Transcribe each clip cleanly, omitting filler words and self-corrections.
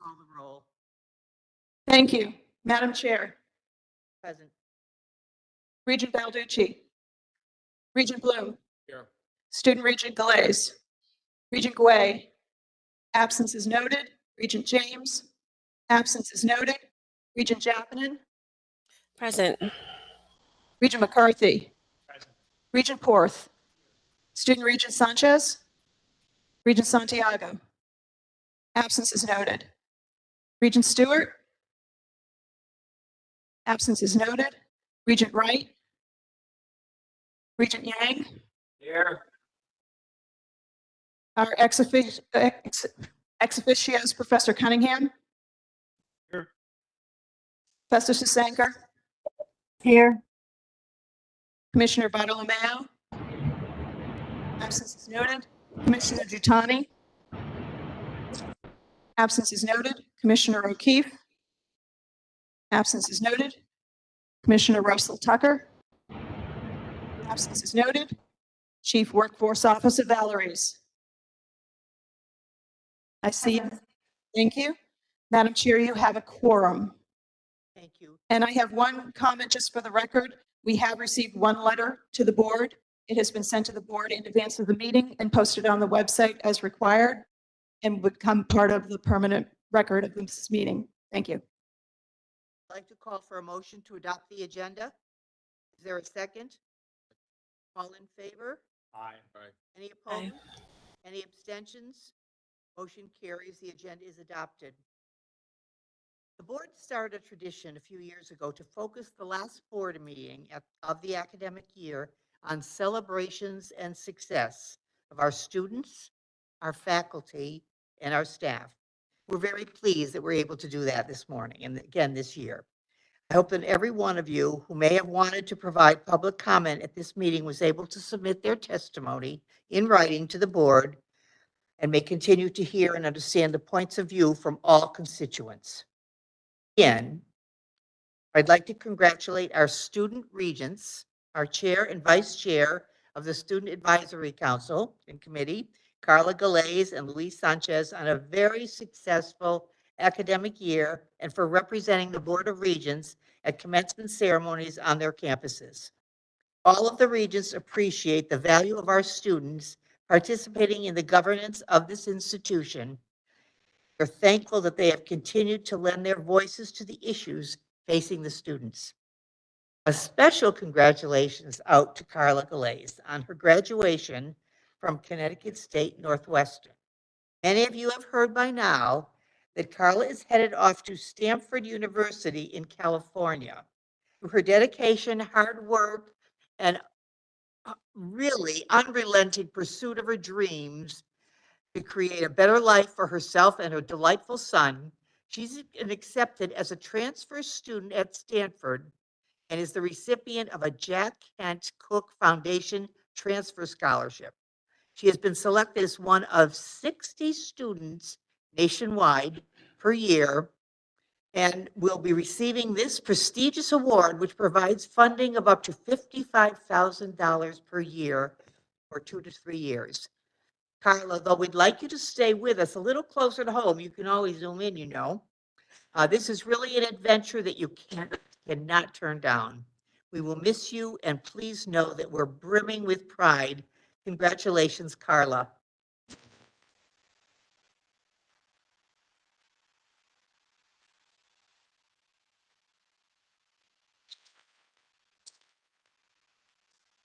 call the roll. Thank you. Madam Chair, Present. Regent Balducci, Regent Bloom, Here. Student Regent Galais, Regent Guay, absence is noted. Regent James, absence is noted. Regent Jappanen, Present. Regent McCarthy, Present. Regent Porth, Student Regent Sanchez, Regent Santiago, absence is noted. Regent Stewart, absence is noted. Regent Wright, Regent Yang, Here. our ex officios, Professor Cunningham, Here. Professor Sasanka, Here. Commissioner Bartolomeo, absence is noted. Commissioner Giuttani, absence is noted. Commissioner O'Keefe, absence is noted. Commissioner Russell Tucker, absence is noted. Chief Workforce Officer Valeries. I see you. Thank you. Madam Chair, you have a quorum. Thank you. And I have one comment just for the record. We have received one letter to the board. It has been sent to the board in advance of the meeting and posted on the website as required and would become part of the permanent record of this meeting. Thank you. I'd like to call for a motion to adopt the agenda. Is there a second? All in favor? Aye. Any opposed? Any abstentions? Motion carries. The agenda is adopted. The board started a tradition a few years ago to focus the last board meeting of the academic year on celebrations and success of our students, our faculty, and our staff. We're very pleased that we're able to do that this morning and again this year. I hope that every one of you who may have wanted to provide public comment at this meeting was able to submit their testimony in writing to the board and may continue to hear and understand the points of view from all constituents. Again, I'd like to congratulate our student regents, our chair and vice chair of the Student Advisory Council and Committee, Carla Galais and Luis Sanchez, on a very successful academic year and for representing the Board of Regents at commencement ceremonies on their campuses. All of the regents appreciate the value of our students participating in the governance of this institution. We're thankful that they have continued to lend their voices to the issues facing the students. A special congratulations out to Carla Galais on her graduation from Connecticut State Northwestern. Many of you have heard by now that Carla is headed off to Stanford University in California. Through her dedication, hard work, and really unrelenting pursuit of her dreams to create a better life for herself and her delightful son, she's been accepted as a transfer student at Stanford and is the recipient of a Jack Kent Cook Foundation Transfer Scholarship. She has been selected as one of 60 students nationwide per year and will be receiving this prestigious award, which provides funding of up to $55,000 per year for 2 to 3 years. Carla, though we'd like you to stay with us a little closer to home, you can always zoom in, you know. This is really an adventure that you cannot turn down. We will miss you, and please know that we're brimming with pride. Congratulations, Carla.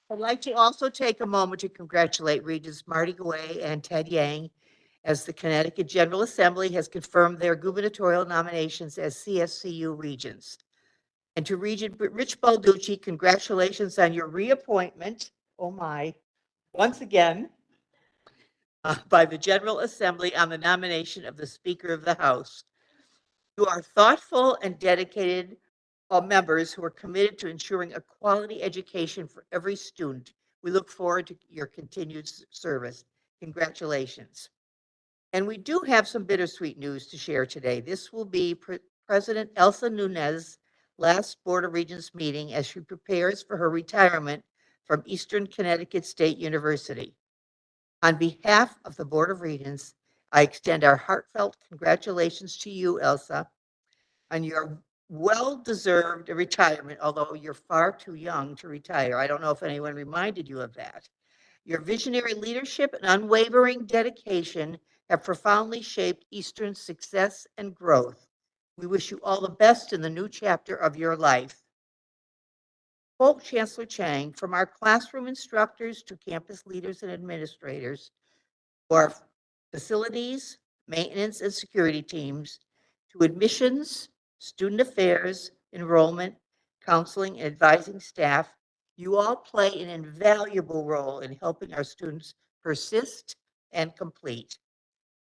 I'd like to also take a moment to congratulate Regents Marty Guay and Ted Yang, as the Connecticut General Assembly has confirmed their gubernatorial nominations as CSCU regents. And to Regent Rich Balducci, congratulations on your reappointment, oh my, once again, by the General Assembly on the nomination of the Speaker of the House. You are thoughtful and dedicated members who are committed to ensuring a quality education for every student. We look forward to your continued service. Congratulations. And we do have some bittersweet news to share today. This will be President Elsa Nunez's last Board of Regents meeting as she prepares for her retirement from Eastern Connecticut State University. On behalf of the Board of Regents, I extend our heartfelt congratulations to you, Elsa, on your well-deserved retirement, although you're far too young to retire. I don't know if anyone reminded you of that. Your visionary leadership and unwavering dedication have profoundly shaped Eastern's success and growth. We wish you all the best in the new chapter of your life. Quote Chancellor Chang, from our classroom instructors to campus leaders and administrators, to our facilities, maintenance, and security teams, to admissions, student affairs, enrollment, counseling, and advising staff, you all play an invaluable role in helping our students persist and complete.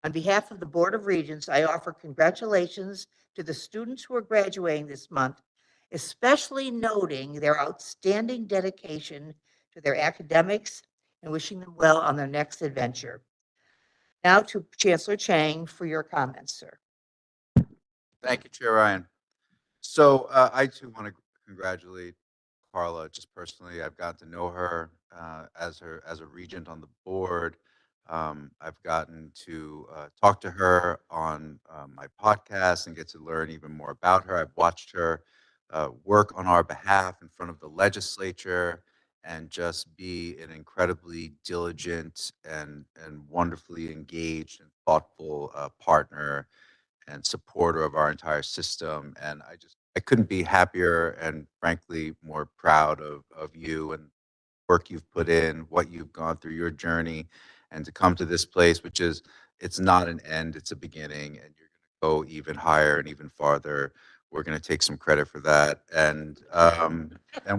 On behalf of the Board of Regents, I offer congratulations to the students who are graduating this month, especially noting their outstanding dedication to their academics and wishing them well on their next adventure. Now to Chancellor Chang for your comments, sir. Thank you, Chair Ryan. So I too want to congratulate Carla. Just personally, I've gotten to know her as a regent on the board. I've gotten to talk to her on my podcast and get to learn even more about her. I've watched her work on our behalf in front of the legislature and just be an incredibly diligent and wonderfully engaged and thoughtful partner and supporter of our entire system. And I couldn't be happier and frankly more proud of you and work you've put in, what you've gone through, your journey, and to come to this place, which is, it's not an end, it's a beginning, and you're going to go even higher and even farther. We're going to take some credit for that, and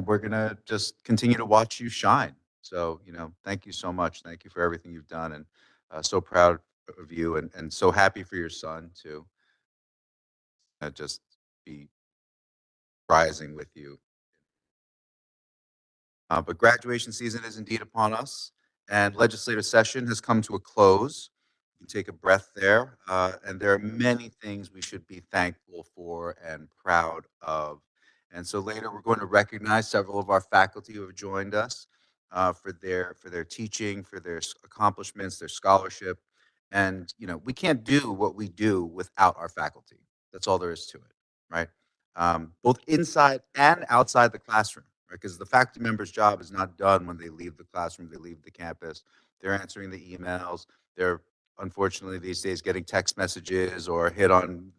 we're going to just continue to watch you shine. So, thank you so much. Thank you for everything you've done, and so proud of you, and so happy for your son too. Just be rising with you. But graduation season is indeed upon us, and legislative session has come to a close. You can take a breath there, and there are many things we should be thankful for and proud of. And so later, we're going to recognize several of our faculty who have joined us for their teaching, for their accomplishments, their scholarship. And we can't do what we do without our faculty. That's all there is to it, right? Both inside and outside the classroom. Because the faculty member's job is not done when they leave the classroom, they leave the campus. They're answering the emails. They're unfortunately these days getting text messages or hit on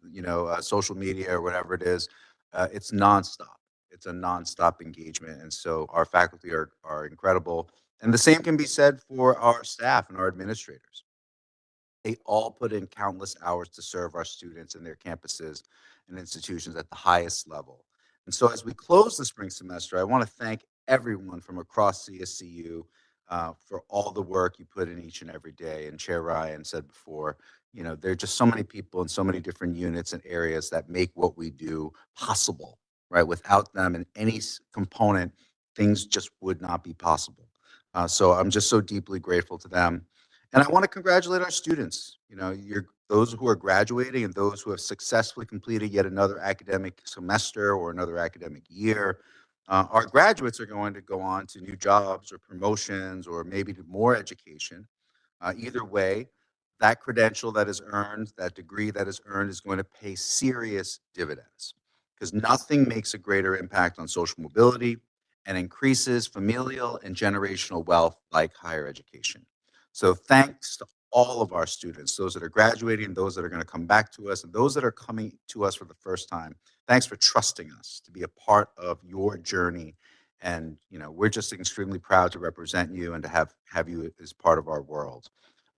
social media or whatever it is. It's nonstop. It's a nonstop engagement, and so our faculty are incredible. And the same can be said for our staff and our administrators. They all put in countless hours to serve our students and their campuses and institutions at the highest level. And so as we close the spring semester, I want to thank everyone from across CSCU for all the work you put in each and every day. And Chair Ryan said before, there are just so many people in so many different units and areas that make what we do possible, right? Without them in any component, things just would not be possible. So I'm just so deeply grateful to them. And I want to congratulate our students. Those who are graduating and those who have successfully completed yet another academic semester or another academic year. Our graduates are going to go on to new jobs or promotions or maybe to more education. Either way, that credential that is earned, that degree that is earned is going to pay serious dividends because nothing makes a greater impact on social mobility and increases familial and generational wealth like higher education. So thanks to all of our students, those that are graduating, those that are going to come back to us, and those that are coming to us for the first time. Thanks for trusting us to be a part of your journey. And, we're just extremely proud to represent you and to have you as part of our world.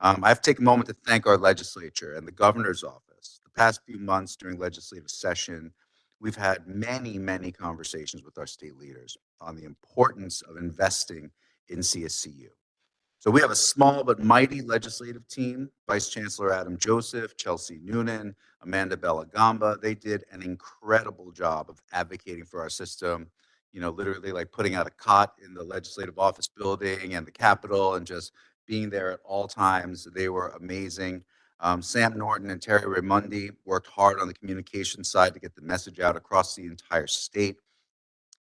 I have to take a moment to thank our legislature and the governor's office. The past few months during legislative session, we've had many, many conversations with our state leaders on the importance of investing in CSCU. So we have a small but mighty legislative team, Vice Chancellor Adam Joseph, Chelsea Noonan, Amanda Bellagamba. They did an incredible job of advocating for our system, literally like putting out a cot in the legislative office building and the Capitol and just being there at all times. They were amazing. Sam Norton and Terry Raimundi worked hard on the communication side to get the message out across the entire state.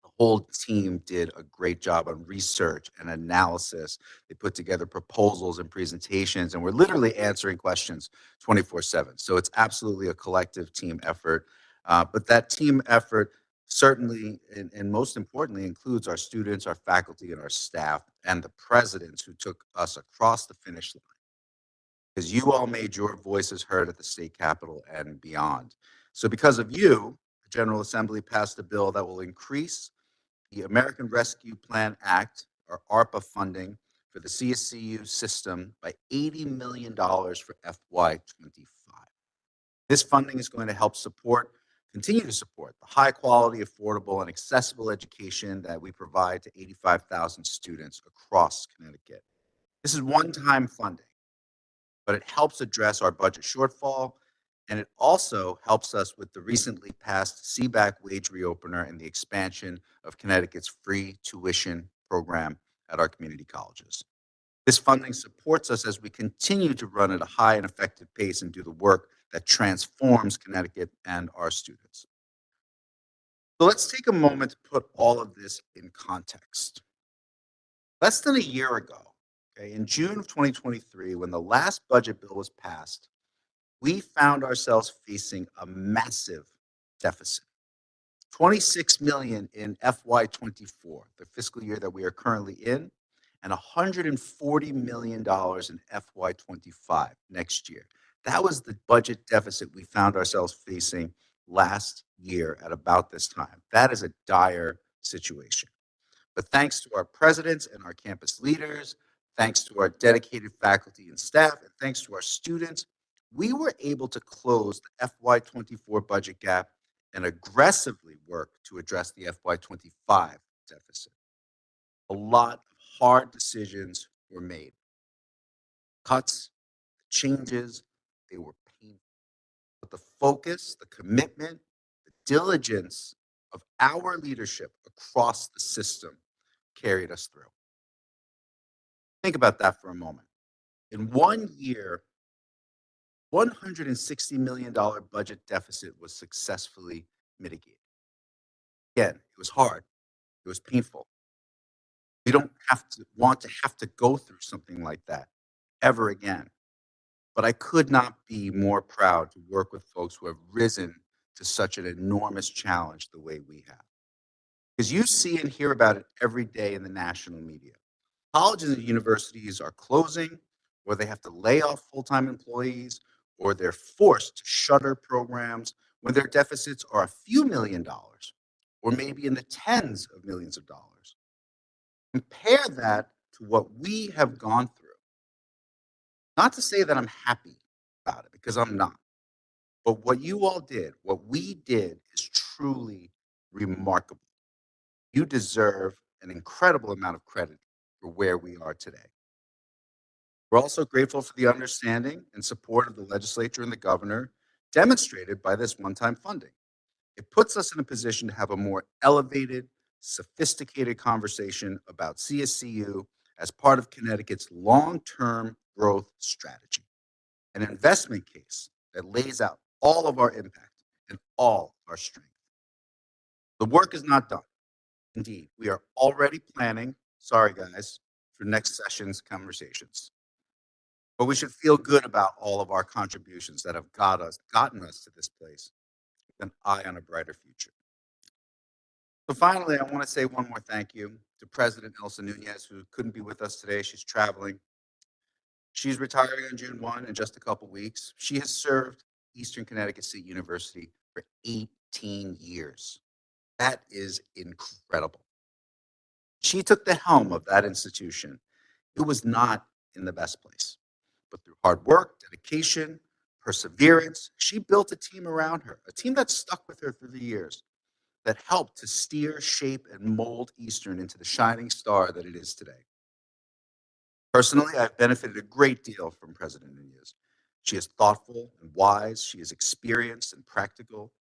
The whole team did a great job on research and analysis. They put together proposals and presentations, and we're literally answering questions 24/7. So it's absolutely a collective team effort. But that team effort certainly, and most importantly, includes our students, our faculty, and our staff, and the presidents who took us across the finish line. Because you all made your voices heard at the state capitol and beyond. So because of you, the General Assembly passed a bill that will increase the American Rescue Plan Act, or ARPA funding, for the CSCU system by $80 million for FY25. This funding is going to help continue to support the high quality, affordable, and accessible education that we provide to 85,000 students across Connecticut. This is one-time funding, but it helps address our budget shortfall, and it also helps us with the recently passed CBAC wage reopener and the expansion of Connecticut's free tuition program at our community colleges. This funding supports us as we continue to run at a high and effective pace and do the work that transforms Connecticut and our students. So let's take a moment to put all of this in context. Less than a year ago, in June of 2023, when the last budget bill was passed, we found ourselves facing a massive deficit. 26 million in FY24, the fiscal year that we are currently in, and $140 million in FY25 next year. That was the budget deficit we found ourselves facing last year at about this time. That is a dire situation. But thanks to our presidents and our campus leaders, thanks to our dedicated faculty and staff, and thanks to our students, we were able to close the FY24 budget gap and aggressively work to address the FY25 deficit. A lot of hard decisions were made. Cuts, changes, they were painful. But the focus, the commitment, the diligence of our leadership across the system carried us through. Think about that for a moment. In 1 year, $160 million budget deficit was successfully mitigated. Again, it was hard. It was painful. We don't want to have to go through something like that ever again. But I could not be more proud to work with folks who have risen to such an enormous challenge the way we have. Because you see and hear about it every day in the national media. Colleges and universities are closing, or they have to lay off full-time employees, or they're forced to shutter programs when their deficits are a few $1 million, or maybe in the tens of millions of dollars. Compare that to what we have gone through. Not to say that I'm happy about it, because I'm not. But what you all did, what we did, is truly remarkable. You deserve an incredible amount of credit for where we are today. We're also grateful for the understanding and support of the legislature and the governor demonstrated by this one-time funding. It puts us in a position to have a more elevated, sophisticated conversation about CSCU as part of Connecticut's long-term growth strategy, an investment case that lays out all of our impact and all our strength. The work is not done. Indeed, we are already planning, sorry guys, for next session's conversations. But we should feel good about all of our contributions that have gotten us to this place with an eye on a brighter future. So finally, I want to say one more thank you to President Elsa Nunez, who couldn't be with us today. She's traveling. She's retiring on June 1 in just a couple weeks. She has served Eastern Connecticut State University for 18 years. That is incredible. She took the helm of that institution. It was not in the best place. But through hard work, dedication, perseverance, she built a team around her, a team that stuck with her through the years, that helped to steer, shape, and mold Eastern into the shining star that it is today. Personally, I've benefited a great deal from President Nunez. She is thoughtful and wise. She is experienced and practical.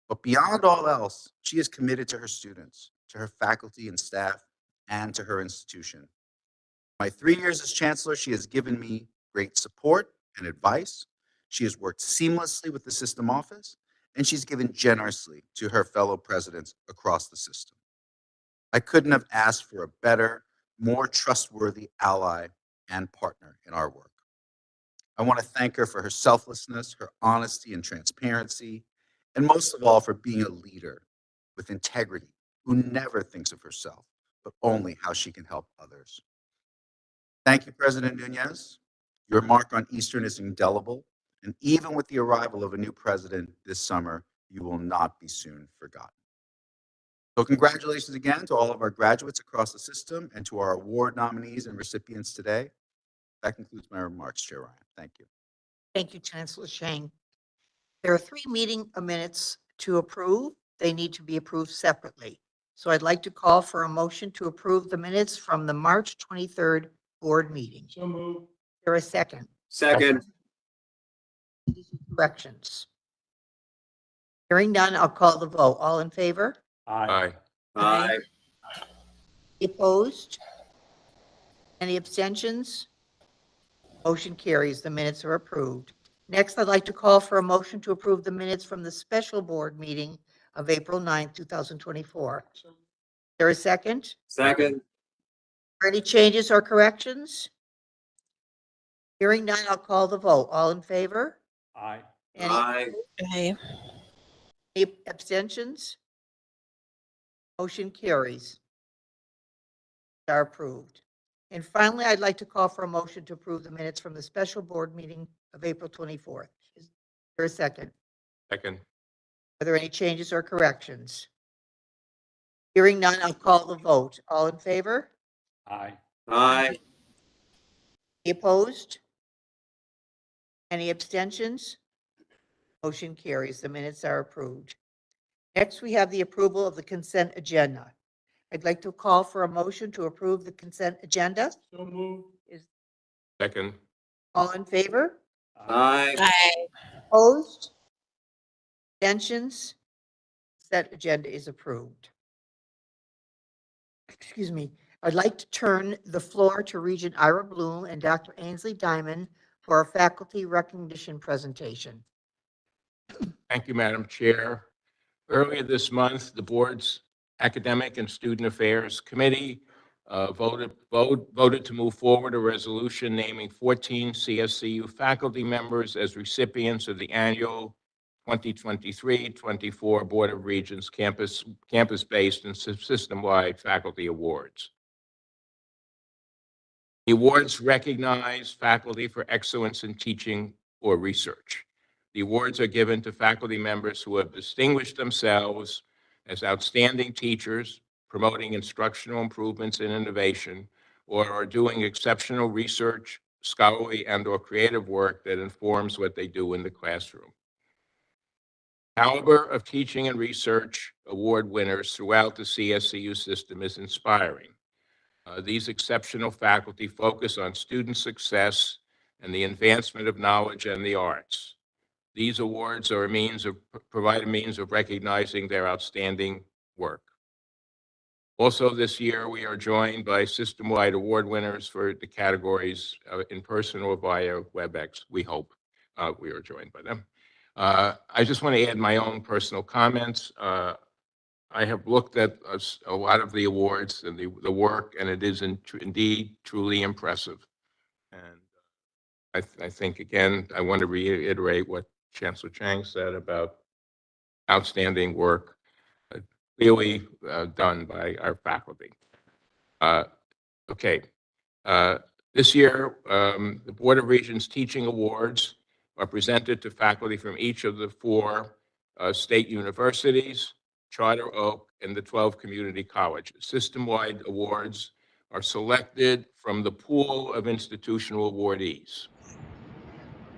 But beyond all else, she is committed to her students, to her faculty and staff, and to her institution. My 3 years as Chancellor, she has given me great support and advice. She has worked seamlessly with the system office, and she's given generously to her fellow presidents across the system. I couldn't have asked for a better, more trustworthy ally and partner in our work. I want to thank her for her selflessness, her honesty and transparency, and most of all for being a leader with integrity who never thinks of herself, but only how she can help others. Thank you, President Nunez. Your mark on Eastern is indelible, and even with the arrival of a new president this summer, you will not be soon forgotten. So congratulations again to all of our graduates across the system and to our award nominees and recipients today. That concludes my remarks, Chair Ryan. Thank you. Thank you, Chancellor Shang. There are 3 meeting minutes to approve. They need to be approved separately. So I'd like to call for a motion to approve the minutes from the March 23rd board meeting. So moved. Is there a second? Second. Corrections? Hearing none, I'll call the vote. All in favor? Aye. Aye. Opposed? Any abstentions? Motion carries. The minutes are approved. Next, I'd like to call for a motion to approve the minutes from the special board meeting of April 9th, 2024. Is there a second? Second. Are any changes or corrections? Hearing none, I'll call the vote. All in favor? Aye. Any Aye. Any abstentions? Motion carries. Are approved. And finally, I'd like to call for a motion to approve the minutes from the special board meeting of April 24th. Is there a second? Second. Are there any changes or corrections? Hearing none, I'll call the vote. All in favor? Aye. Aye. Any opposed? Any abstentions? Motion carries. The minutes are approved. Next, we have the approval of the consent agenda. I'd like to call for a motion to approve the consent agenda. So moved. Is Second. all in favor? Aye. Aye. Opposed? Abstentions? Consent agenda is approved. Excuse me. I'd like to turn the floor to Regent Ira Bloom and Dr. Ainsley Diamond for a faculty recognition presentation. Thank you, Madam Chair. Earlier this month, the board's Academic and Student Affairs Committee voted to move forward a resolution naming 14 CSCU faculty members as recipients of the annual 2023-24 Board of Regents campus-based and system-wide faculty awards. The awards recognize faculty for excellence in teaching or research. The awards are given to faculty members who have distinguished themselves as outstanding teachers, promoting instructional improvements and innovation, or are doing exceptional research, scholarly, and/or creative work that informs what they do in the classroom. Caliber of teaching and research award winners throughout the CSCU system is inspiring. These exceptional faculty focus on student success and the advancement of knowledge and the arts. These awards are provide a means of recognizing their outstanding work. Also this year, we are joined by system-wide award winners for the categories in person or via WebEx. We hope we are joined by them. I just want to add my own personal comments. I have looked at a lot of the awards and the work, and it is indeed truly impressive. And I think, again, I want to reiterate what Chancellor Chang said about outstanding work clearly done by our faculty. Okay. This year, the Board of Regents Teaching Awards are presented to faculty from each of the 4 state universities, Charter Oak, and the 12 community colleges. System-wide awards are selected from the pool of institutional awardees.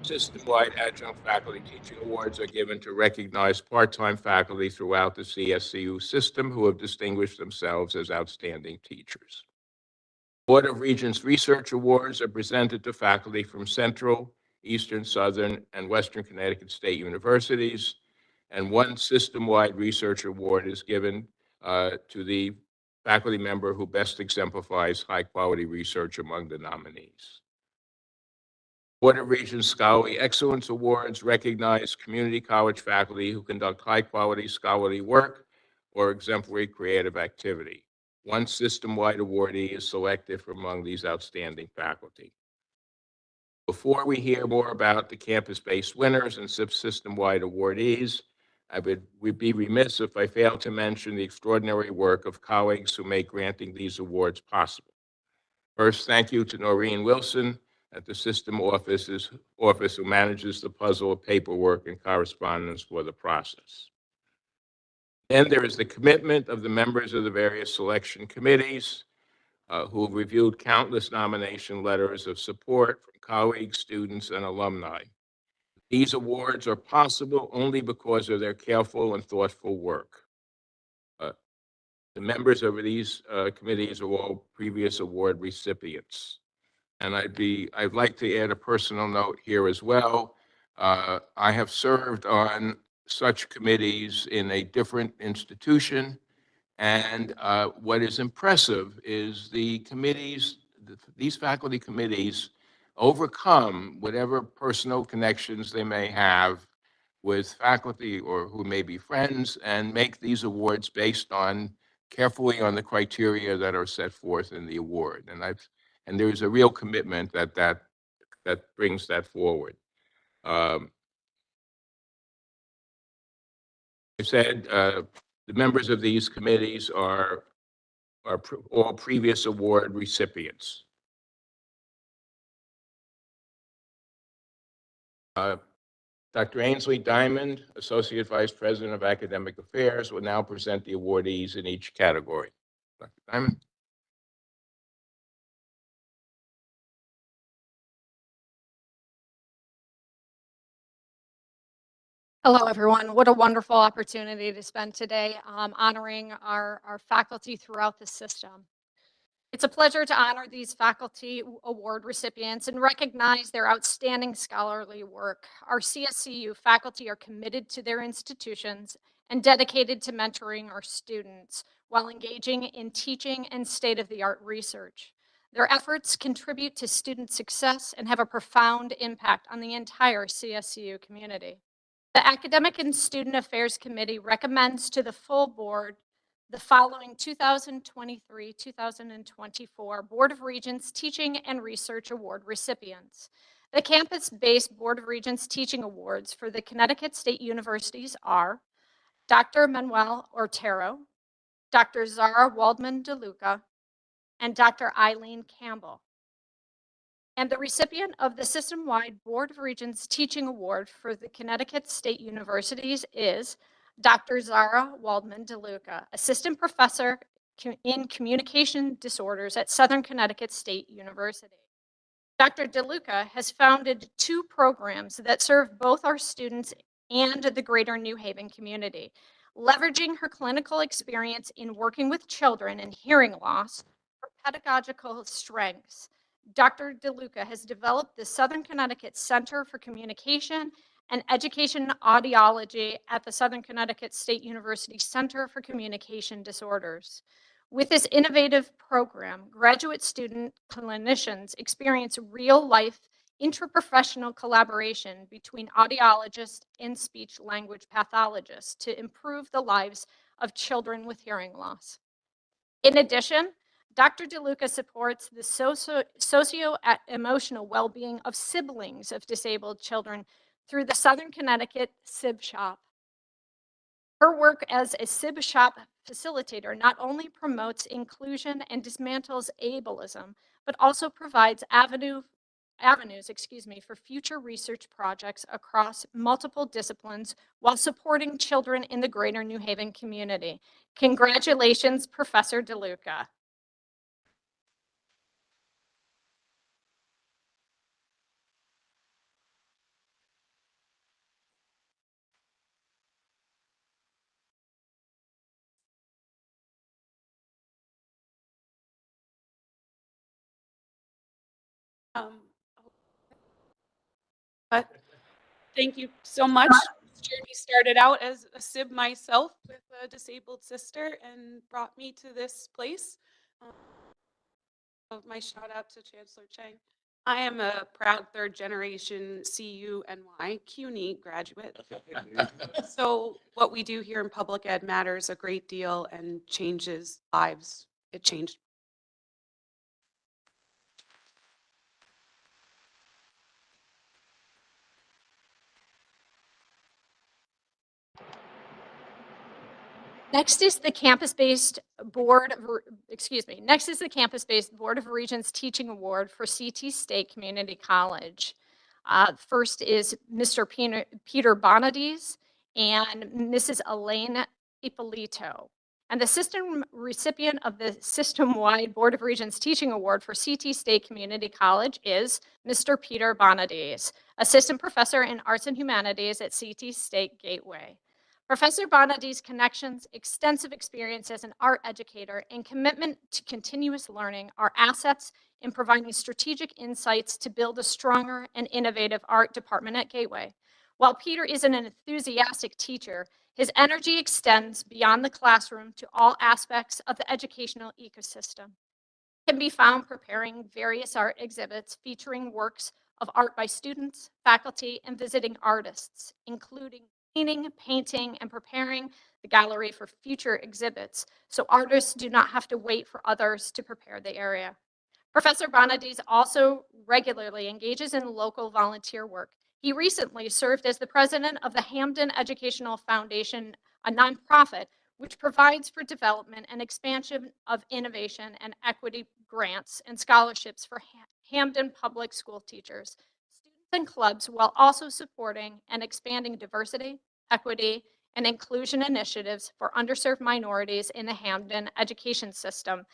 System-wide adjunct faculty teaching awards are given to recognize part-time faculty throughout the CSCU system who have distinguished themselves as outstanding teachers. Board of Regents Research Awards are presented to faculty from Central, Eastern, Southern, and Western Connecticut State Universities, and 1 system-wide research award is given to the faculty member who best exemplifies high-quality research among the nominees. Board of Regents Scholarly Excellence Awards recognize community college faculty who conduct high-quality scholarly work or exemplary creative activity. one system-wide awardee is selected from among these outstanding faculty. Before we hear more about the campus-based winners and system-wide awardees, we'd be remiss if I failed to mention the extraordinary work of colleagues who make granting these awards possible. First, thank you to Noreen Wilson at the System office who manages the puzzle of paperwork and correspondence for the process. Then there is the commitment of the members of the various selection committees who have reviewed countless nomination letters of support from colleagues, students, and alumni. These awards are possible only because of their careful and thoughtful work. The members of these committees are all previous award recipients. And I'd like to add a personal note here as well. I have served on such committees in a different institution. And what is impressive is these faculty committees overcome whatever personal connections they may have with faculty or who may be friends and make these awards based carefully on the criteria that are set forth in the award. And there's a real commitment that brings that forward. I said the members of these committees are all previous award recipients. Dr. Ainsley Diamond, Associate Vice President of Academic Affairs, will now present the awardees in each category. Dr. Diamond. Hello, everyone. What a wonderful opportunity to spend today honoring our faculty throughout the system. It's a pleasure to honor these faculty award recipients and recognize their outstanding scholarly work. Our CSCU faculty are committed to their institutions and dedicated to mentoring our students while engaging in teaching and state-of-the-art research. Their efforts contribute to student success and have a profound impact on the entire CSCU community. The Academic and Student Affairs Committee recommends to the full board the following 2023-2024 Board of Regents Teaching and Research Award recipients. The campus-based Board of Regents Teaching Awards for the Connecticut State Universities are Dr. Manuel Ortero, Dr. Zara Waldman DeLuca, and Dr. Eileen Campbell. And the recipient of the system-wide Board of Regents Teaching Award for the Connecticut State Universities is Dr. Zara Waldman DeLuca, Assistant Professor in Communication Disorders at Southern Connecticut State University. Dr. DeLuca has founded 2 programs that serve both our students and the greater New Haven community. Leveraging her clinical experience in working with children and hearing loss for pedagogical strengths, Dr. DeLuca has developed the Southern Connecticut Center for Communication and Education Audiology at the Southern Connecticut State University Center for Communication Disorders. With this innovative program, graduate student clinicians experience real-life interprofessional collaboration between audiologists and speech-language pathologists to improve the lives of children with hearing loss. In addition, Dr. DeLuca supports the socio-emotional well-being of siblings of disabled children through the Southern Connecticut SIB Shop. Her work as a SIB Shop facilitator not only promotes inclusion and dismantles ableism, but also provides avenues for future research projects across multiple disciplines while supporting children in the greater New Haven community. Congratulations, Professor DeLuca. But thank you so much. This journey started out as a SIB myself with a disabled sister and brought me to this place. My shout out to Chancellor Chang. I am a proud 3rd generation CUNY CUNY graduate. So what we do here in Public Ed matters a great deal and changes lives it changed. Next is the campus-based board, next is the campus-based Board of Regents Teaching Award for CT State Community College. First is Mr. Peter Bonadies and Mrs. Elaine Ippolito. And the system recipient of the system-wide Board of Regents Teaching Award for CT State Community College is Mr. Peter Bonadies, Assistant Professor in Arts and Humanities at CT State Gateway. Professor Bonadi's connections, extensive experience as an art educator, and commitment to continuous learning are assets in providing strategic insights to build a stronger and innovative art department at Gateway. While Peter is an enthusiastic teacher, his energy extends beyond the classroom to all aspects of the educational ecosystem. It can be found preparing various art exhibits featuring works of art by students, faculty, and visiting artists, including cleaning, painting, and preparing the gallery for future exhibits, so artists do not have to wait for others to prepare the area. Professor Bonadies also regularly engages in local volunteer work. He recently served as the president of the Hamden Educational Foundation, a nonprofit which provides for development and expansion of innovation and equity grants and scholarships for Hamden public school teachers, students, and clubs, while also supporting and expanding diversity, equity, and inclusion initiatives for underserved minorities in the Hamden education system.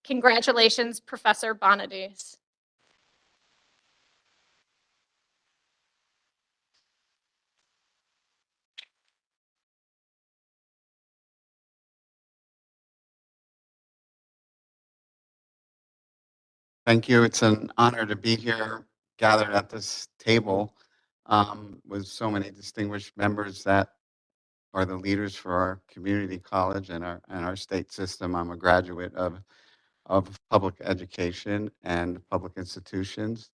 Congratulations, Professor Bonadies. Thank you. It's an honor to be here, gathered at this table with so many distinguished members that are the leaders for our community college and our state system. I'm a graduate of public education and public institutions.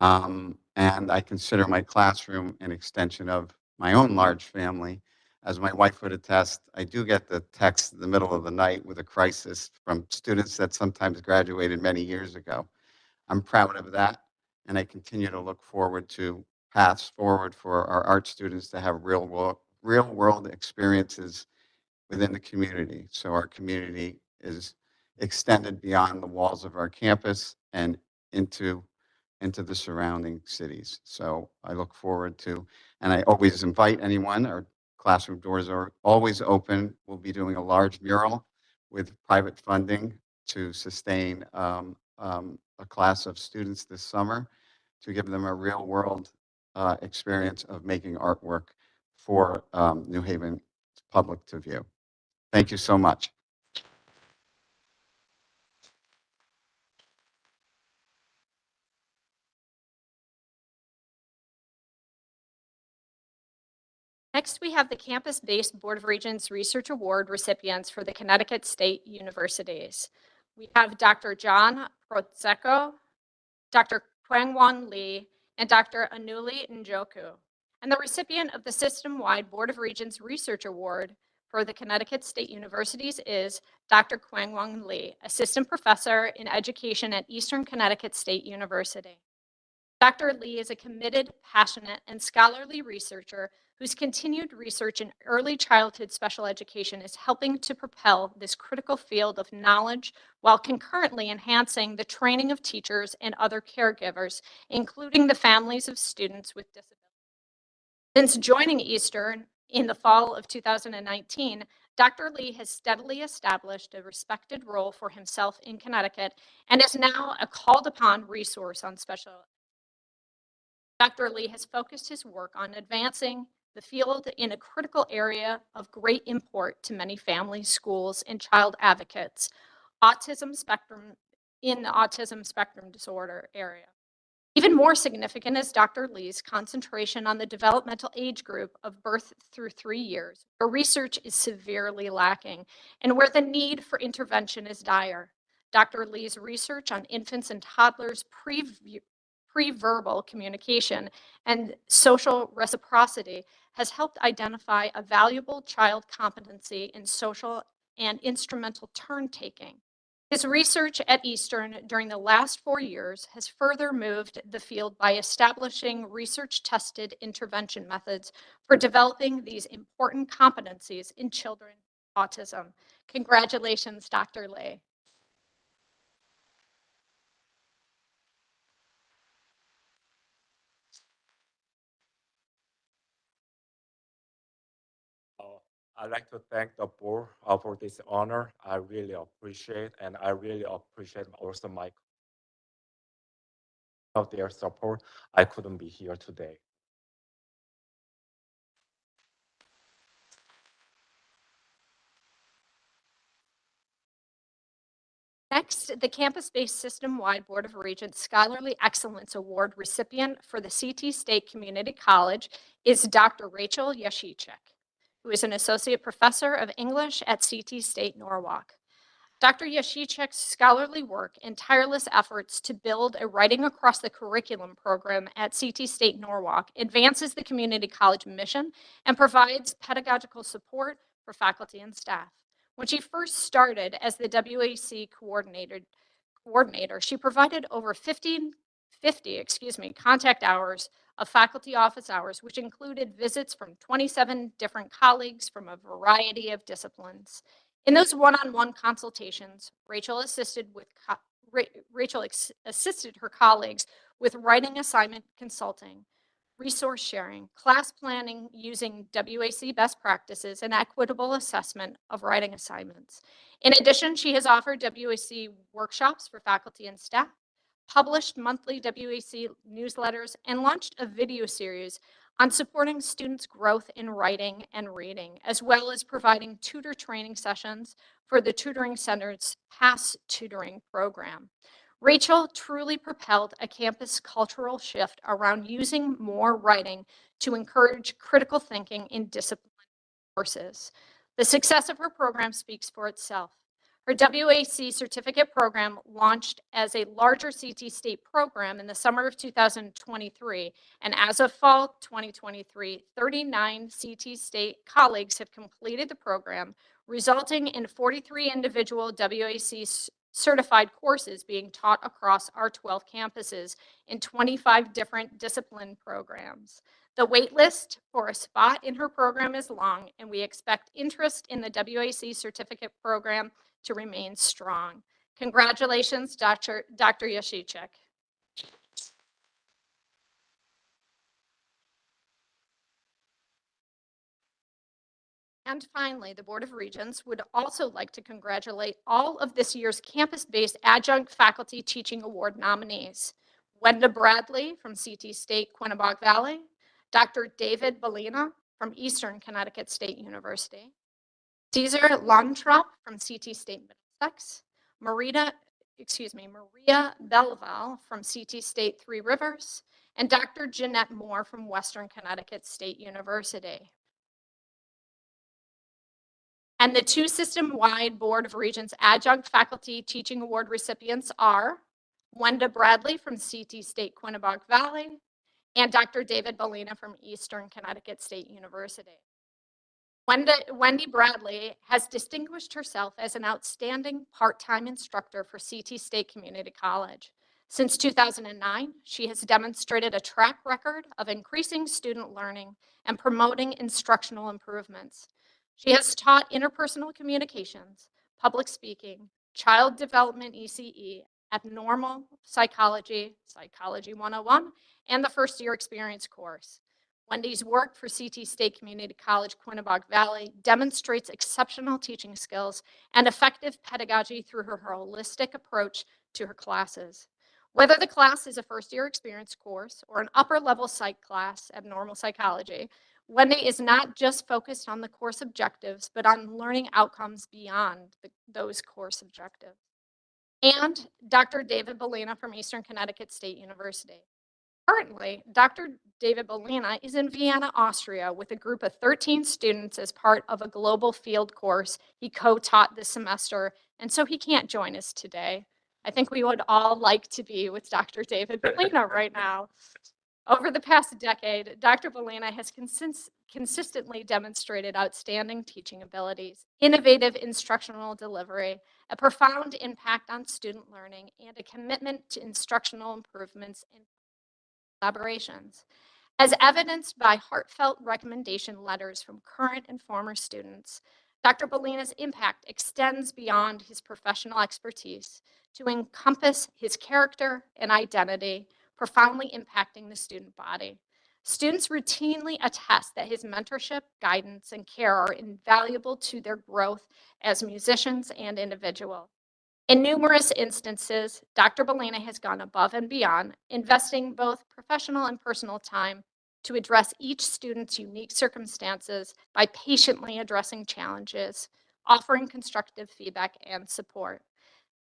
And I consider my classroom an extension of my own large family. As my wife would attest, I do get the text in the middle of the night with a crisis from students that sometimes graduated many years ago. I'm proud of that, and I continue to look forward to paths forward for our art students to have real world experiences within the community. So our community is extended beyond the walls of our campus and into the surrounding cities. So I look forward to, and I always invite anyone. Our classroom doors are always open. We'll be doing a large mural with private funding to sustain a class of students this summer to give them a real world experience of making artwork for New Haven public to view. Thank you so much. Next, we have the campus-based Board of Regents Research Award recipients for the Connecticut State Universities. We have Dr. John Protseco, Dr. Kwangwon Lee, and Dr. Anuli Njoku. And the recipient of the system-wide Board of Regents Research Award for the Connecticut State Universities is Dr. Kwangwon Lee, Assistant Professor in Education at Eastern Connecticut State University. Dr. Lee is a committed, passionate, and scholarly researcher whose continued research in early childhood special education is helping to propel this critical field of knowledge while concurrently enhancing the training of teachers and other caregivers, including the families of students with disabilities. Since joining Eastern in the fall of 2019, Dr. Lee has steadily established a respected role for himself in Connecticut and is now a called upon resource on special education. Dr. Lee has focused his work on advancing the field in a critical area of great import to many families, schools, and child advocates, in the autism spectrum disorder area. Even more significant is Dr. Lee's concentration on the developmental age group of birth through 3 years, where research is severely lacking and where the need for intervention is dire. Dr. Lee's research on infants and toddlers pre-verbal communication and social reciprocity has helped identify a valuable child competency in social and instrumental turn-taking. His research at Eastern during the last 4 years has further moved the field by establishing research-tested intervention methods for developing these important competencies in children with autism. Congratulations, Dr. Lay. I'd like to thank the board for this honor. I really appreciate, and I really appreciate also my of their support. I couldn't be here today. Next, the campus-based system-wide Board of Regents Scholarly Excellence Award recipient for the CT State Community College is Dr. Rachel Yashicek, who is an associate professor of English at CT State Norwalk. Dr. Yashicek's scholarly work and tireless efforts to build a writing across the curriculum program at CT State Norwalk advances the community college mission and provides pedagogical support for faculty and staff. When she first started as the WAC coordinator, she provided over 50 contact hours of faculty office hours, which included visits from 27 different colleagues from a variety of disciplines. In those one-on-one consultations, Rachel assisted her colleagues with writing assignment consulting, resource sharing, class planning using WAC best practices, and equitable assessment of writing assignments. In addition, she has offered WAC workshops for faculty and staff, published monthly WAC newsletters, and launched a video series on supporting students' growth in writing and reading, as well as providing tutor training sessions for the Tutoring Center's PASS tutoring program. Rachel truly propelled a campus cultural shift around using more writing to encourage critical thinking in discipline courses. The success of her program speaks for itself. Her WAC certificate program launched as a larger CT State program in the summer of 2023, and as of fall 2023, 39 CT State colleagues have completed the program, resulting in 43 individual WAC certified courses being taught across our 12 campuses in 25 different discipline programs. The waitlist for a spot in her program is long, and we expect interest in the WAC certificate program to remain strong. Congratulations, Dr. Yashicek. And finally, the Board of Regents would also like to congratulate all of this year's campus-based adjunct faculty teaching award nominees. Wenda Bradley from CT State Quinnipiac Valley, Dr. David Bellina from Eastern Connecticut State University, Caesar Lantrop from CT State Middlesex, Maria Belval from CT State Three Rivers, and Dr. Jeanette Moore from Western Connecticut State University. And the two system-wide Board of Regents Adjunct Faculty Teaching Award recipients are Wenda Bradley from CT State Quinnipiac Valley and Dr. David Bellina from Eastern Connecticut State University. Wendy Bradley has distinguished herself as an outstanding part-time instructor for CT State Community College. Since 2009, she has demonstrated a track record of increasing student learning and promoting instructional improvements. She has taught interpersonal communications, public speaking, child development ECE, abnormal psychology, Psychology 101, and the first year experience course. Wendy's work for CT State Community College, Quinnipiac Valley demonstrates exceptional teaching skills and effective pedagogy through her holistic approach to her classes. Whether the class is a first year experience course or an upper level psych class, abnormal psychology, Wendy is not just focused on the course objectives, but on learning outcomes beyond those course objectives. And Dr. David Bellina from Eastern Connecticut State University. Currently, Dr. David Bellina is in Vienna, Austria, with a group of 13 students as part of a global field course he co-taught this semester, and so he can't join us today. I think we would all like to be with Dr. David Bellina right now. Over the past decade, Dr. Bellina has consistently demonstrated outstanding teaching abilities, innovative instructional delivery, a profound impact on student learning, and a commitment to instructional improvements and collaborations. As evidenced by heartfelt recommendation letters from current and former students, Dr. Bellina's impact extends beyond his professional expertise to encompass his character and identity, profoundly impacting the student body. Students routinely attest that his mentorship, guidance, and care are invaluable to their growth as musicians and individuals. In numerous instances, Dr. Bellina has gone above and beyond, investing both professional and personal time to address each student's unique circumstances by patiently addressing challenges, offering constructive feedback and support.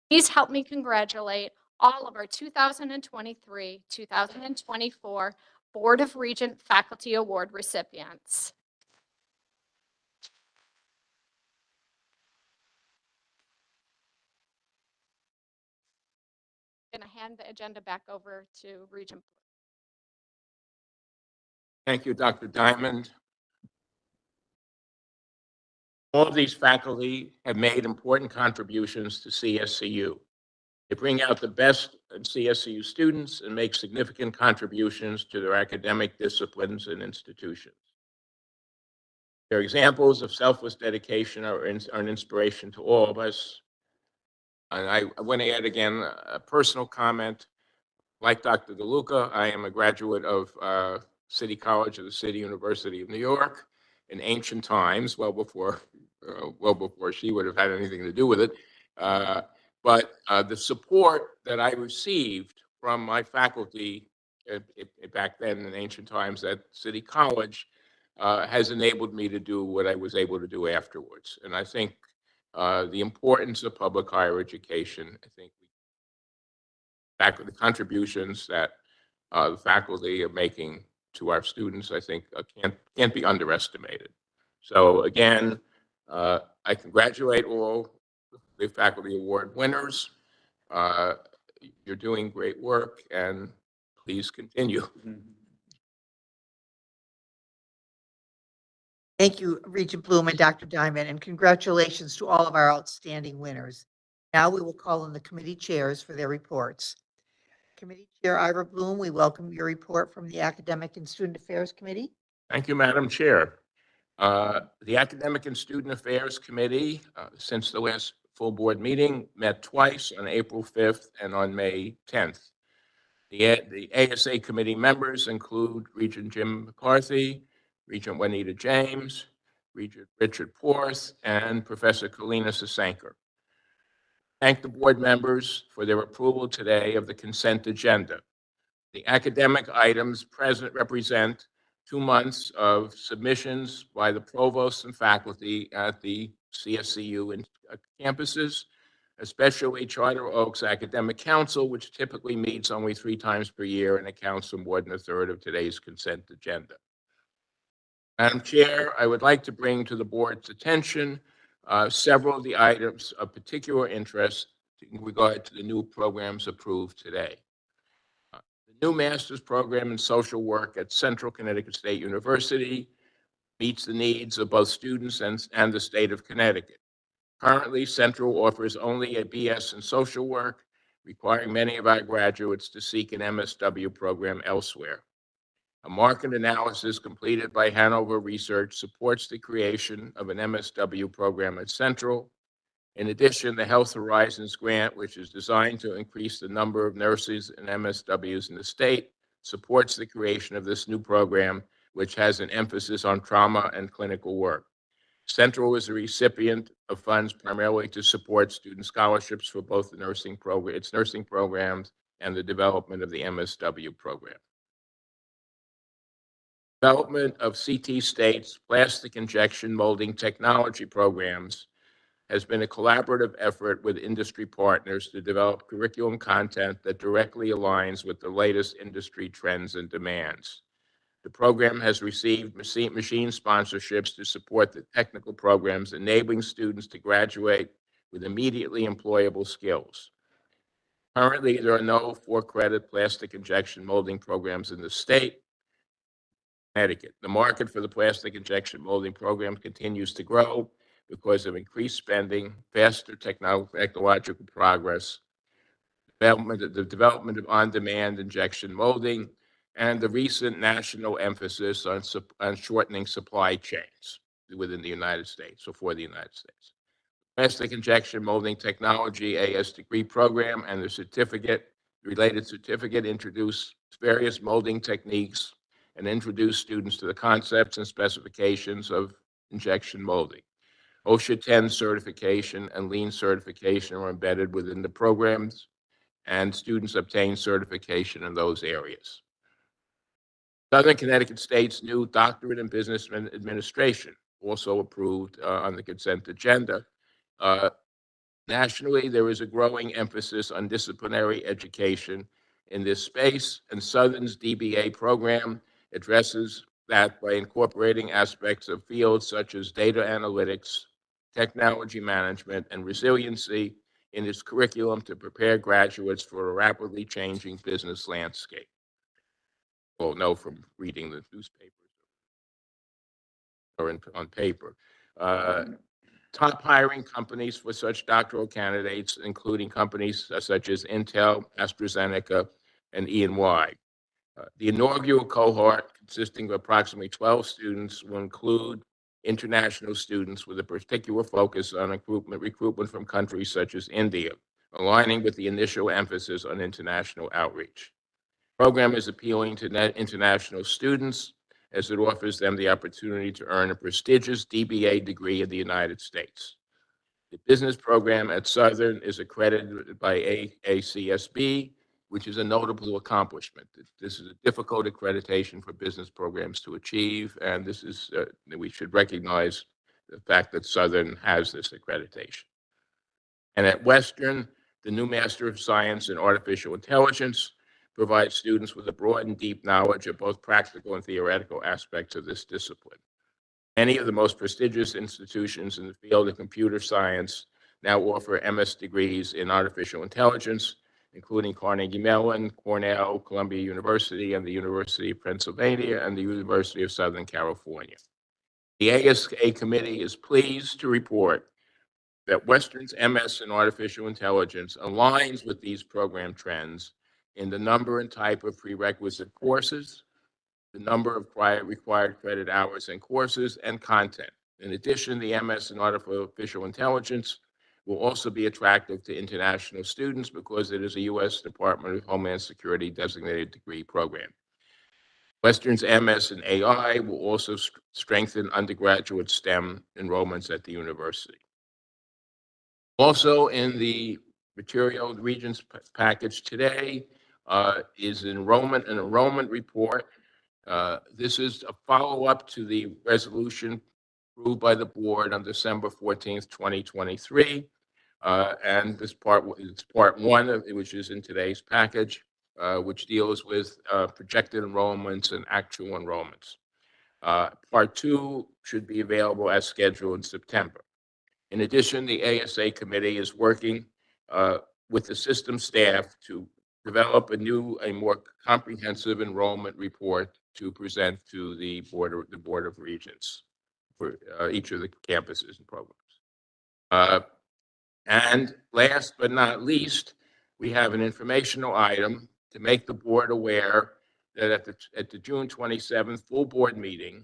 Please help me congratulate all of our 2023-2024 Board of Regent Faculty Award recipients. I'm going to hand the agenda back over to Regent Blue. Thank you, Dr. Diamond. All of these faculty have made important contributions to CSCU. They bring out the best in CSCU students and make significant contributions to their academic disciplines and institutions. Their examples of selfless dedication are an inspiration to all of us. And I want to add again a personal comment. Like Dr. DeLuca, I am a graduate of City College of the City University of New York in ancient times, well before she would have had anything to do with it. But the support that I received from my faculty back then in ancient times at City College has enabled me to do what I was able to do afterwards. And I think the importance of public higher education, I think the contributions that the faculty are making to our students, I think can't be underestimated. So again, I congratulate all the faculty award winners. You're doing great work, and please continue. Thank you, Regent Bloom and Dr. Diamond, and congratulations to all of our outstanding winners. Now we will call on the committee chairs for their reports. Committee Chair Ira Bloom, we welcome your report from the Academic and Student Affairs Committee. Thank you, Madam Chair. The Academic and Student Affairs Committee, since the last full board meeting, met twice on April 5th and on May 10th. The ASA committee members include Regent Jim McCarthy, Regent Juanita James, Regent Richard Porth, and Professor Kalina Sasanker. Thank the board members for their approval today of the consent agenda. The academic items present represent 2 months of submissions by the provosts and faculty at the CSCU and campuses, especially Charter Oak's Academic Council, which typically meets only 3 times per year and accounts for more than a third of today's consent agenda. Madam Chair, I would like to bring to the board's attention several of the items of particular interest in regard to the new programs approved today. The new master's program in social work at Central Connecticut State University meets the needs of both students and the state of Connecticut. Currently, Central offers only a BS in social work, requiring many of our graduates to seek an MSW program elsewhere. A market analysis completed by Hanover Research supports the creation of an MSW program at Central. In addition, the Health Horizons grant, which is designed to increase the number of nurses and MSWs in the state, supports the creation of this new program, which has an emphasis on trauma and clinical work. Central is a recipient of funds primarily to support student scholarships for both the nursing program, its nursing programs, and the development of the MSW program. Development of CT State's plastic injection molding technology programs has been a collaborative effort with industry partners to develop curriculum content that directly aligns with the latest industry trends and demands. The program has received machine sponsorships to support the technical programs, enabling students to graduate with immediately employable skills. Currently, there are no 4-credit plastic injection molding programs in the state. Connecticut. The market for the plastic injection molding program continues to grow, because of increased spending, faster technological progress, the development of on-demand injection molding, and the recent national emphasis on shortening supply chains within the United States or for the United States. Domestic injection molding technology AS degree program and the related certificate introduce various molding techniques and introduce students to the concepts and specifications of injection molding. OSHA 10 certification and Lean certification are embedded within the programs, and students obtain certification in those areas. Southern Connecticut State's new doctorate in business administration, also approved on the consent agenda. Nationally, there is a growing emphasis on disciplinary education in this space, and Southern's DBA program addresses that by incorporating aspects of fields such as data analytics, technology management, and resiliency in its curriculum to prepare graduates for a rapidly changing business landscape. Well, know from reading the newspapers or on paper. Top hiring companies for such doctoral candidates, including companies such as Intel, AstraZeneca, and E&Y. The inaugural cohort, consisting of approximately 12 students, will include international students with a particular focus on recruitment from countries such as India, aligning with the initial emphasis on international outreach. The program is appealing to international students as it offers them the opportunity to earn a prestigious DBA degree in the United States. The business program at Southern is accredited by AACSB, which is a notable accomplishment. This is a difficult accreditation for business programs to achieve, and this is we should recognize the fact that Southern has this accreditation. And at Western, the new Master of Science in Artificial Intelligence provides students with a broad and deep knowledge of both practical and theoretical aspects of this discipline. Many of the most prestigious institutions in the field of computer science now offer MS degrees in artificial intelligence, including Carnegie Mellon, Cornell, Columbia University, and the University of Pennsylvania, and the University of Southern California. The ASA committee is pleased to report that Western's MS in artificial intelligence aligns with these program trends in the number and type of prerequisite courses, the number of required credit hours and courses, and content. In addition, the MS in artificial intelligence will also be attractive to international students because it is a U.S. Department of Homeland Security designated degree program. Western's MS in AI will also strengthen undergraduate STEM enrollments at the university. Also in the material Regents package today is an enrollment report. This is a follow-up to the resolution approved by the board on December 14th, 2023. And this it's part one, which is in today's package, which deals with projected enrollments and actual enrollments. Part two should be available as scheduled in September. In addition, the ASA committee is working with the system staff to develop a more comprehensive enrollment report to present to the Board of Regents for each of the campuses and programs. And last but not least, we have an informational item to make the board aware that at the June 27th full board meeting,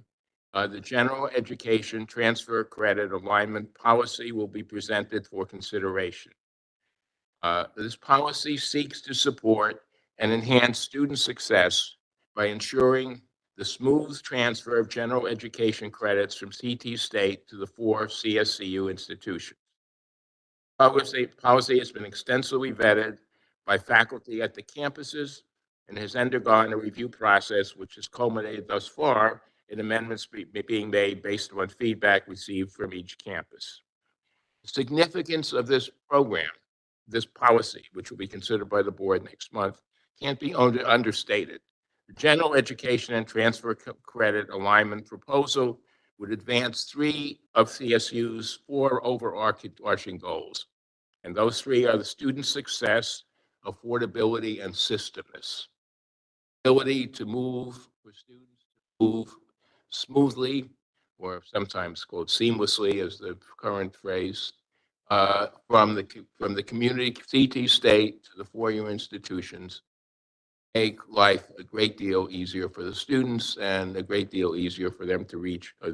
the general education transfer credit alignment policy will be presented for consideration. This policy seeks to support and enhance student success by ensuring the smooth transfer of general education credits from CT State to the 4 CSCU institutions. Policy has been extensively vetted by faculty at the campuses and has undergone a review process which has culminated thus far in amendments being made based on feedback received from each campus. The significance of this program, this policy, which will be considered by the board next month, can't be understated. The general education and transfer credit alignment proposal would advance 3 of CSU's 4 overarching goals. And those 3 are the student success, affordability, and systemness. Ability to move for students to move smoothly or sometimes called seamlessly as the current phrase, from the community CT state to the four-year institutions, make life a great deal easier for the students and a great deal easier for them to reach their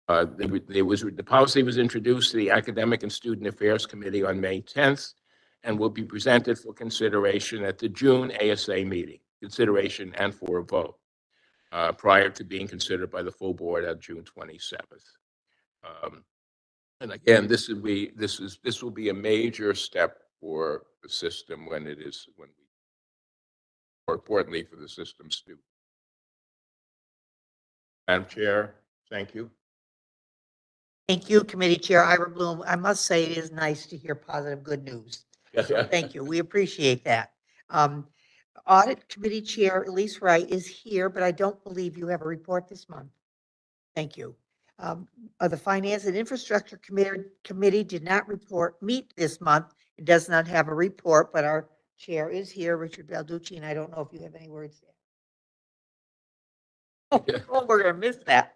goal. The policy was introduced to the Academic and Student Affairs Committee on May 10th and will be presented for consideration at the June ASA meeting, consideration and for a vote, prior to being considered by the full board on June 27th. And again, this will be a major step for the system when more importantly for the system student. Madam Chair, thank you. Thank you, Committee Chair Ira Bloom. I must say it is nice to hear positive, good news. Thank you. We appreciate that. Audit Committee Chair Elise Wright is here, but I don't believe you have a report this month. Thank you. The Finance and Infrastructure Committee did not meet this month. It does not have a report, but our chair is here, Richard Balducci, and I don't know if you have any words there. Oh, we're going to miss that.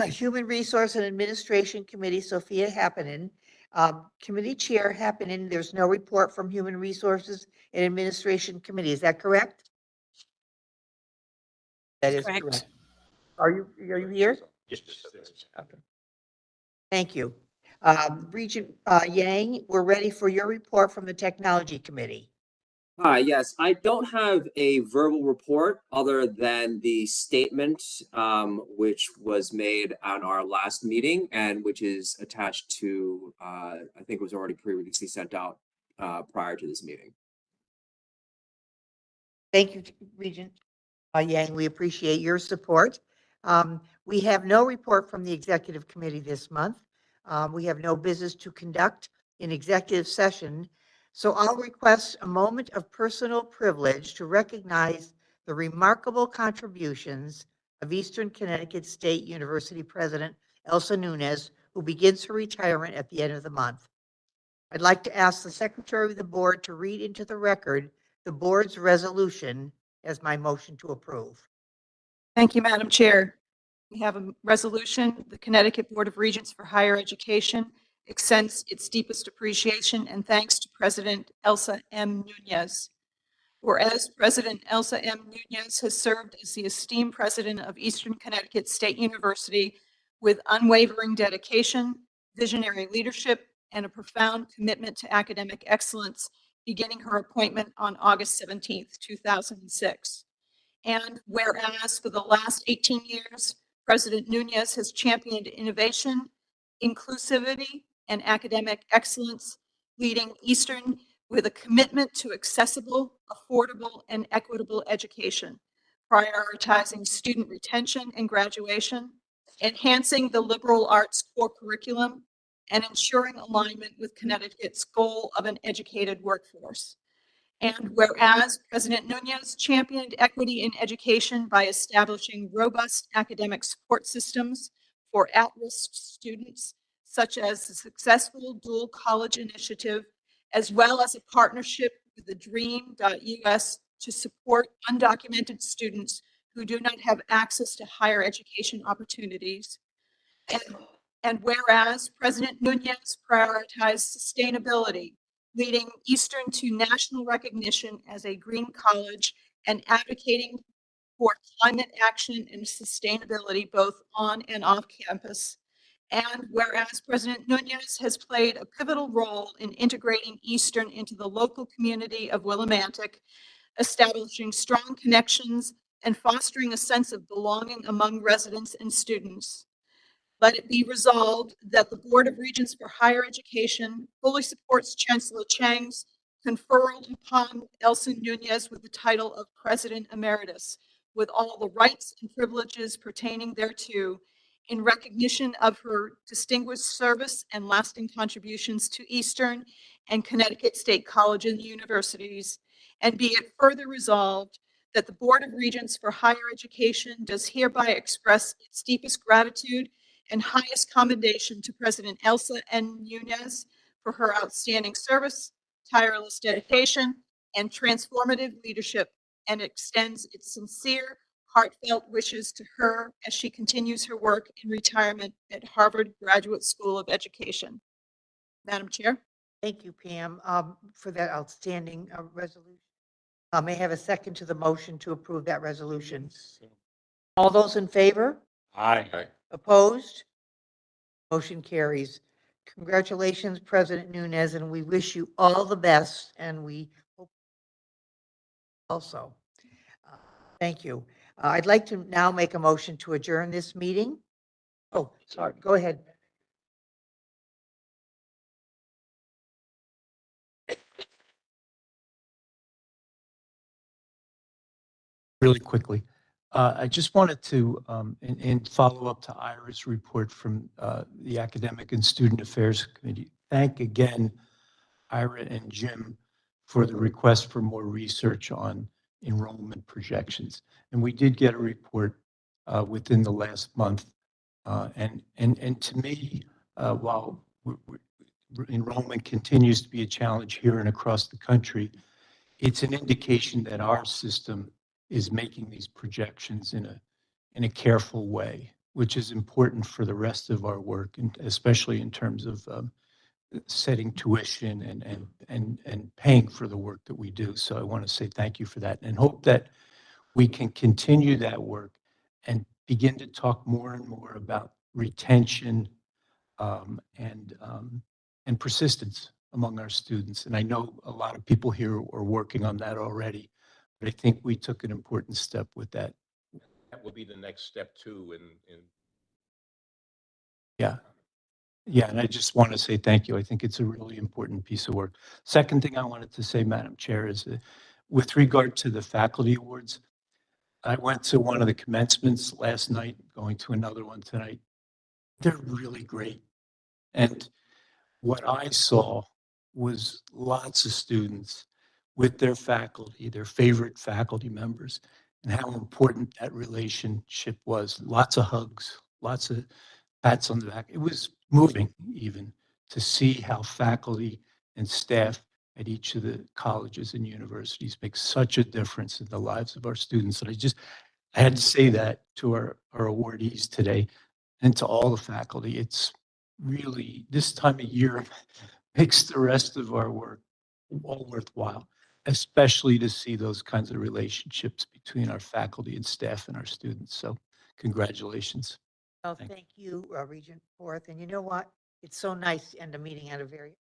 Human Resource and Administration Committee, Sophia Happinen. Committee Chair Happinen, there's no report from Human Resources and Administration Committee. Is that correct? That is correct. Are you here? Yes. Okay. Thank you. Regent Yang, we're ready for your report from the Technology Committee. Hi, yes, I don't have a verbal report other than the statement which was made on our last meeting and which is attached to, I think it was already previously sent out prior to this meeting. Thank you, Regent Yang. We appreciate your support. We have no report from the Executive Committee this month. We have no business to conduct in executive session. So I'll request a moment of personal privilege to recognize the remarkable contributions of Eastern Connecticut State University President Elsa Nunez, who begins her retirement at the end of the month. I'd like to ask the Secretary of the Board to read into the record the board's resolution as my motion to approve. Thank you, Madam Chair. We have a resolution. The Connecticut Board of Regents for Higher Education extends its deepest appreciation and thanks to President Elsa M. Nunez. Whereas President Elsa M. Nunez has served as the esteemed president of Eastern Connecticut State University with unwavering dedication, visionary leadership, and a profound commitment to academic excellence, beginning her appointment on August 17th, 2006. And whereas for the last 18 years, President Nunez has championed innovation, inclusivity, and academic excellence, leading Eastern with a commitment to accessible, affordable, and equitable education, prioritizing student retention and graduation, enhancing the liberal arts core curriculum, and ensuring alignment with Connecticut's goal of an educated workforce. And whereas President Nunez championed equity in education by establishing robust academic support systems for at-risk students, such as the successful dual college initiative, as well as a partnership with the dream.us to support undocumented students who do not have access to higher education opportunities. And whereas President Nunez prioritized sustainability, leading Eastern to national recognition as a green college and advocating for climate action and sustainability both on and off campus. And whereas President Nunez has played a pivotal role in integrating Eastern into the local community of Willimantic, establishing strong connections and fostering a sense of belonging among residents and students. Let it be resolved that the Board of Regents for Higher Education fully supports Chancellor Chang's conferral upon Elsa Nunez with the title of President Emeritus, with all the rights and privileges pertaining thereto, in recognition of her distinguished service and lasting contributions to Eastern and Connecticut State Colleges and Universities, and be it further resolved that the Board of Regents for Higher Education does hereby express its deepest gratitude and highest commendation to President Elsa N. Nunez for her outstanding service, tireless dedication, and transformative leadership, and extends its sincere, heartfelt wishes to her as she continues her work in retirement at Harvard Graduate School of Education. Madam Chair? Thank you, Pam, for that outstanding resolution. May I have a second to the motion to approve that resolution? All those in favor? Aye. Opposed? Motion carries. Congratulations, President Nunes, and we wish you all the best, and we hope also. Thank you. I'd like to now make a motion to adjourn this meeting. Oh, sorry, go ahead. Really quickly. I just wanted to, in follow-up to Ira's report from the Academic and Student Affairs Committee, thank again Ira and Jim for the request for more research on enrollment projections. And we did get a report within the last month. And to me, while enrollment continues to be a challenge here and across the country, it's an indication that our system is making these projections in a careful way, which is important for the rest of our work, and especially in terms of setting tuition and paying for the work that we do. So I want to say thank you for that, and hope that we can continue that work and begin to talk more and more about retention and persistence among our students. And I know a lot of people here are working on that already, but I think we took an important step with that. That will be the next step too in Yeah. Yeah, and I just want to say thank you. I think it's a really important piece of work. Second thing I wanted to say, Madam Chair, is with regard to the faculty awards, I went to one of the commencements last night, going to another one tonight. They're really great. And what I saw was lots of students with their faculty, their favorite faculty members, and how important that relationship was. Lots of hugs, lots of pats on the back. It was moving even to see how faculty and staff at each of the colleges and universities make such a difference in the lives of our students. And I had to say that to our awardees today and to all the faculty. It's really, this time of year makes the rest of our work all worthwhile, especially to see those kinds of relationships between our faculty and staff and our students. So congratulations. Well, Thank thank you, Regent Forth. And you know what? It's so nice to end a meeting on a very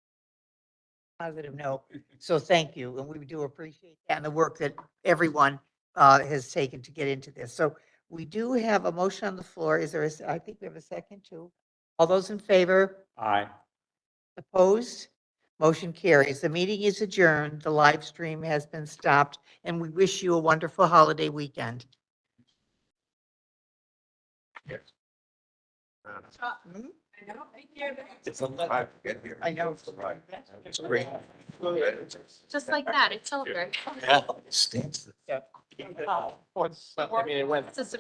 positive note. So thank you. And we do appreciate that and the work that everyone has taken to get into this. So we do have a motion on the floor. Is there I think we have a second too. All those in favor? Aye. Opposed? Motion carries. The meeting is adjourned. The live stream has been stopped, and we wish you a wonderful holiday weekend. Hmm? It's a lot. I know. It's great. Just like that, it's over. Yeah. Stinks. Yeah. I mean, it went. It's a